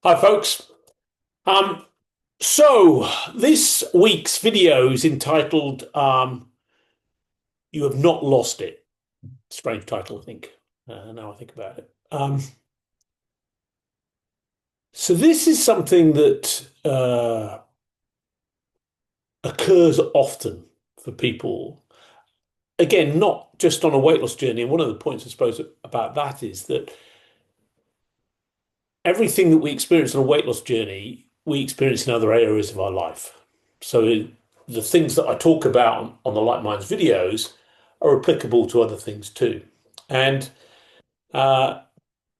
Hi, folks. Um, so this week's video is entitled "You Have Not Lost It." Strange title, I think. Now I think about it. So this is something that occurs often for people. Again, not just on a weight loss journey. And one of the points, I suppose, about that is that everything that we experience on a weight loss journey, we experience in other areas of our life. So the things that I talk about on the LightMinds videos are applicable to other things too. And uh,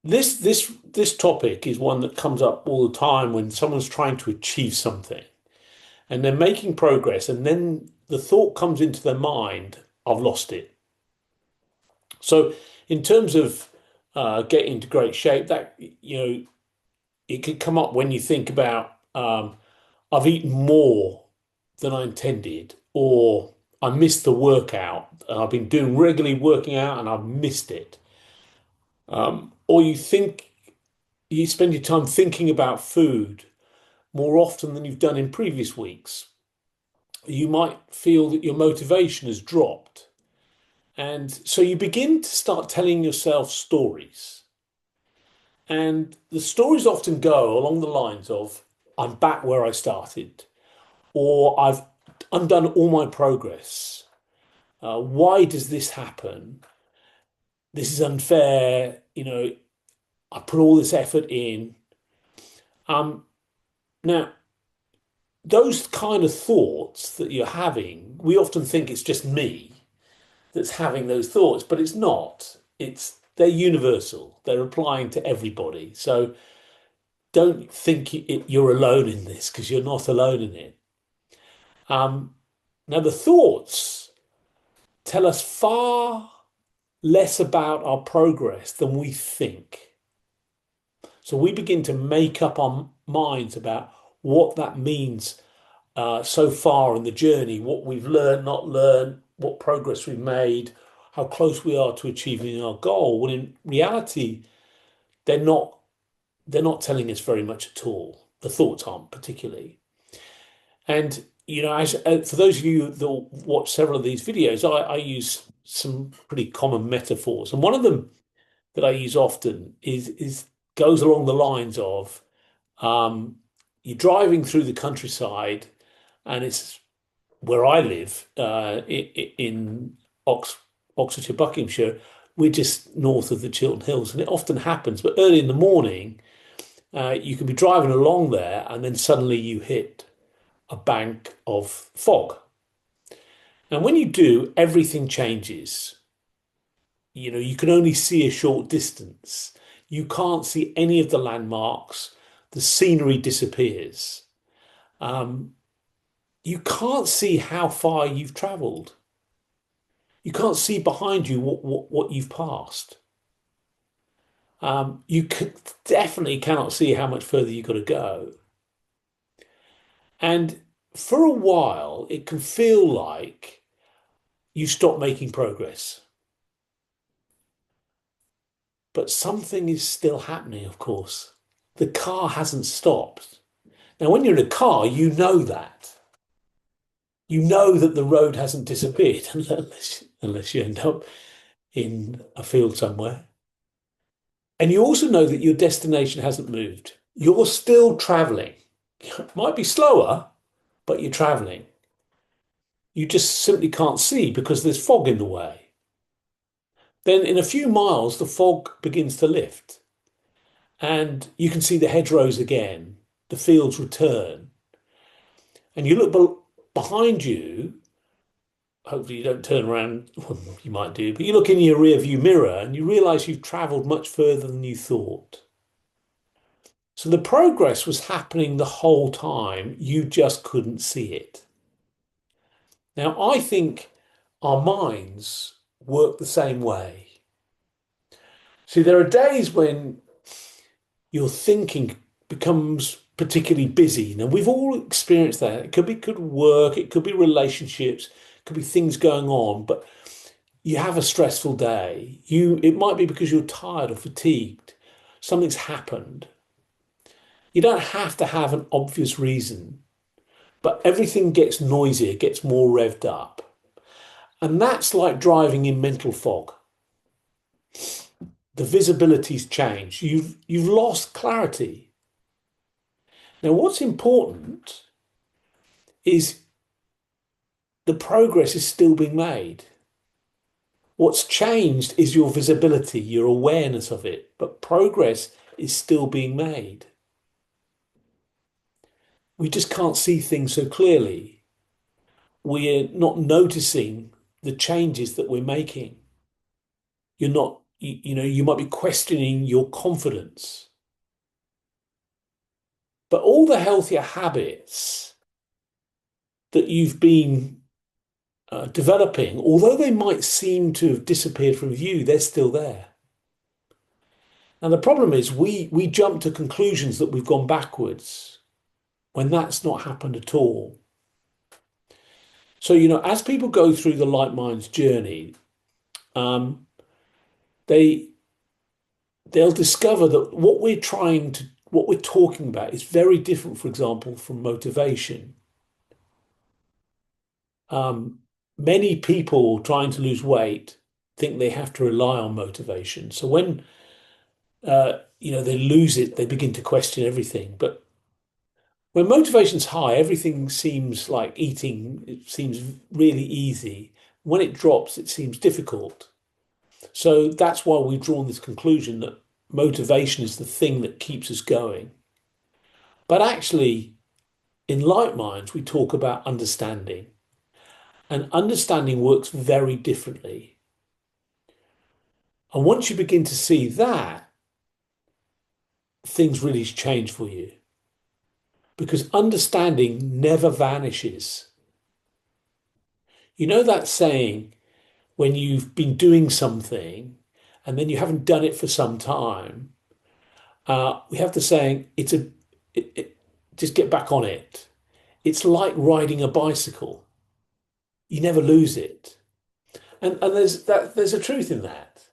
this topic is one that comes up all the time when someone's trying to achieve something and they're making progress, and then the thought comes into their mind, "I've lost it." So in terms of getting into great shape, that it could come up when you think about I've eaten more than I intended, or I missed the workout and I've been doing regularly working out and I've missed it. Or you spend your time thinking about food more often than you've done in previous weeks. You might feel that your motivation has dropped. And so you begin to start telling yourself stories. And the stories often go along the lines of, "I'm back where I started," or "I've undone all my progress. Why does this happen? This is unfair. I put all this effort in." Um, Now, those kind of thoughts that you're having, we often think it's just me that's having those thoughts, but it's not. They're universal. They're applying to everybody. So don't think you're alone in this, because you're not alone in it. Um, Now, the thoughts tell us far less about our progress than we think. So we begin to make up our minds about what that means so far in the journey, what we've learned, not learned, what progress we've made, how close we are to achieving our goal. When in reality, they're not they're not telling us very much at all. The thoughts aren't particularly. And for those of you that watch several of these videos, I use some pretty common metaphors, and one of them that I use often is goes along the lines of um, you're driving through the countryside, and it's where I live in Oxfordshire, Buckinghamshire. We're just north of the Chiltern Hills, and it often happens. But early in the morning, you can be driving along there, and then suddenly you hit a bank of fog. And when you do, everything changes. You can only see a short distance. You can't see any of the landmarks. The scenery disappears. Um, you can't see how far you've traveled. You can't see behind you what you've passed. Definitely cannot see how much further you've got to go. And for a while, it can feel like you stop making progress. But something is still happening, of course. The car hasn't stopped. Now, when you're in a car, you know that. You know that the road hasn't disappeared unless you end up in a field somewhere. And you also know that your destination hasn't moved. You're still traveling. It might be slower, but you're traveling. You just simply can't see because there's fog in the way. Then, in a few miles, the fog begins to lift, and you can see the hedgerows again. The fields return, and you look behind you. Hopefully, you don't turn around. Well, you might do, but you look in your rear view mirror and you realize you've traveled much further than you thought. So the progress was happening the whole time. You just couldn't see it. Now, I think our minds work the same way. See, there are days when your thinking becomes particularly busy. Now, we've all experienced that. It could be good work, it could be relationships, it could be things going on, but you have a stressful day. It might be because you're tired or fatigued. Something's happened. You don't have to have an obvious reason, but everything gets noisier, gets more revved up. And that's like driving in mental fog. The visibility's changed. You've lost clarity. Now, what's important is the progress is still being made. What's changed is your visibility, your awareness of it, but progress is still being made. We just can't see things so clearly. We're not noticing the changes that we're making. You're not, you might be questioning your confidence, but all the healthier habits that you've been developing, although they might seem to have disappeared from view, they're still there. And the problem is we jump to conclusions that we've gone backwards when that's not happened at all. So, as people go through the Light Minds journey, um, they they'll discover that what we're talking about is very different, for example, from motivation. Um, Many people trying to lose weight think they have to rely on motivation. So when they lose it, they begin to question everything. But when motivation's high, everything seems like eating, it seems really easy. When it drops, it seems difficult. So that's why we've drawn this conclusion that motivation is the thing that keeps us going. But actually, in Light Minds, we talk about understanding, and understanding works very differently. And once you begin to see that, things really change for you because understanding never vanishes. You know that saying, when you've been doing something and then you haven't done it for some time, we have the saying, just get back on it. It's like riding a bicycle. You never lose it. And there's a truth in that.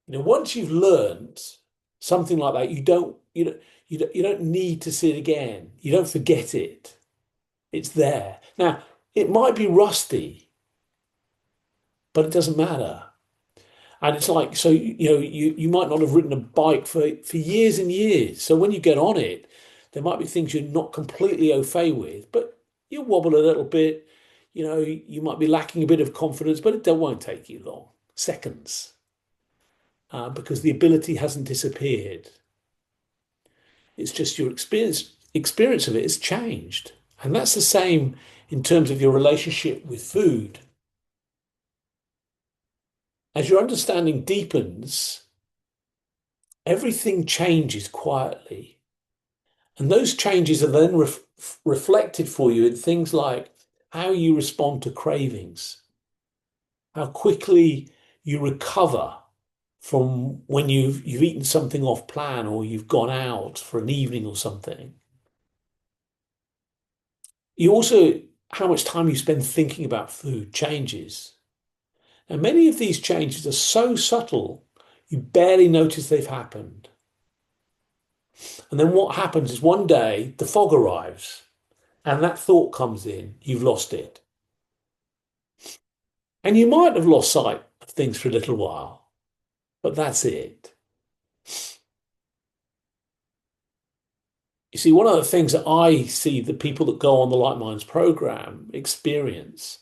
Once you've learned something like that, you don't need to see it again. You don't forget it. It's there. Now, it might be rusty, but it doesn't matter. And it's like, so, you might not have ridden a bike for years and years. So when you get on it, there might be things you're not completely au fait with, but you wobble a little bit. You might be lacking a bit of confidence, but it won't take you long, seconds, because the ability hasn't disappeared. It's just your experience of it has changed. And that's the same in terms of your relationship with food. As your understanding deepens, everything changes quietly. And those changes are then reflected for you in things like how you respond to cravings, how quickly you recover from when you've eaten something off plan or you've gone out for an evening or something. You also, how much time you spend thinking about food changes. And many of these changes are so subtle, you barely notice they've happened. And then what happens is one day the fog arrives and that thought comes in, you've lost it. And you might have lost sight of things for a little while, but that's it. You see, one of the things that I see the people that go on the Light Minds program experience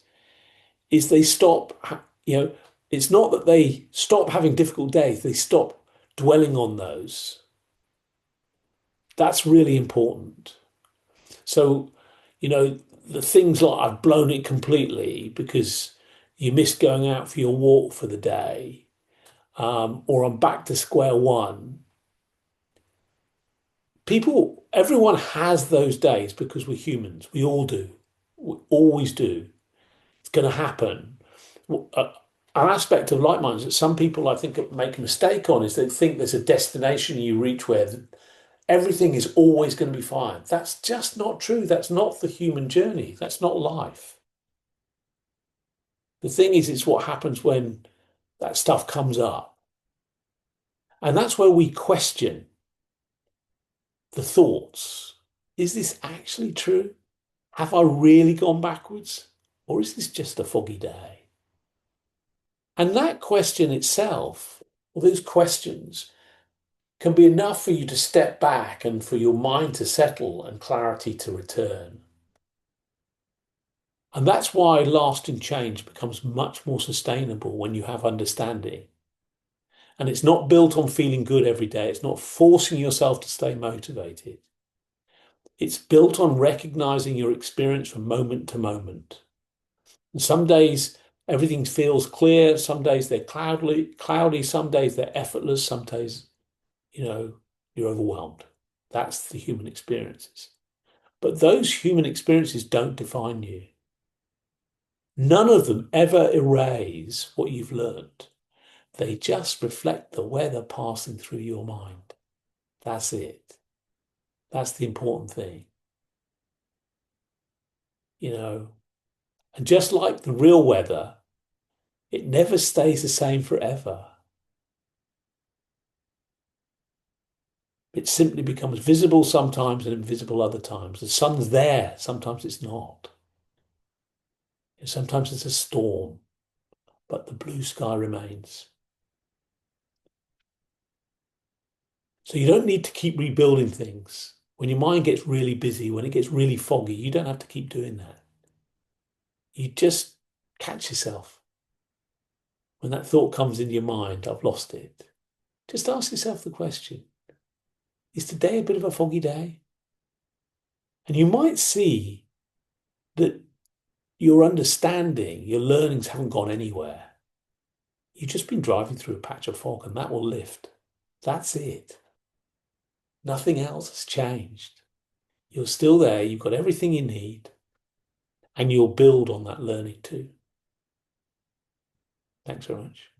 is they stop, it's not that they stop having difficult days, they stop dwelling on those. That's really important. So, the things like I've blown it completely because you missed going out for your walk for the day, or I'm back to square one. Everyone has those days because we're humans. We all do. We always do. It's going to happen. An aspect of Light Minds that some people I think make a mistake on is they think there's a destination you reach where everything is always going to be fine. That's just not true. That's not the human journey. That's not life. The thing is, it's what happens when that stuff comes up. And that's where we question. the thoughts. Is this actually true? Have I really gone backwards? Or is this just a foggy day? And that question itself, or those questions, can be enough for you to step back and for your mind to settle and clarity to return. And that's why lasting change becomes much more sustainable when you have understanding. And it's not built on feeling good every day. It's not forcing yourself to stay motivated. It's built on recognizing your experience from moment to moment. And some days everything feels clear. Some days they're cloudy. Some days they're effortless. Some days, you're overwhelmed. That's the human experiences. But those human experiences don't define you. None of them ever erase what you've learned. They just reflect the weather passing through your mind. That's it. That's the important thing. You know, and just like the real weather, it never stays the same forever. It simply becomes visible sometimes and invisible other times. The sun's there, sometimes it's not. And sometimes it's a storm, but the blue sky remains. So you don't need to keep rebuilding things. When your mind gets really busy, when it gets really foggy, you don't have to keep doing that. You just catch yourself. When that thought comes into your mind, I've lost it. Just ask yourself the question, is today a bit of a foggy day? And you might see that your understanding, your learnings haven't gone anywhere. You've just been driving through a patch of fog and that will lift. That's it. Nothing else has changed. You're still there. You've got everything you need and you'll build on that learning too. Thanks very much.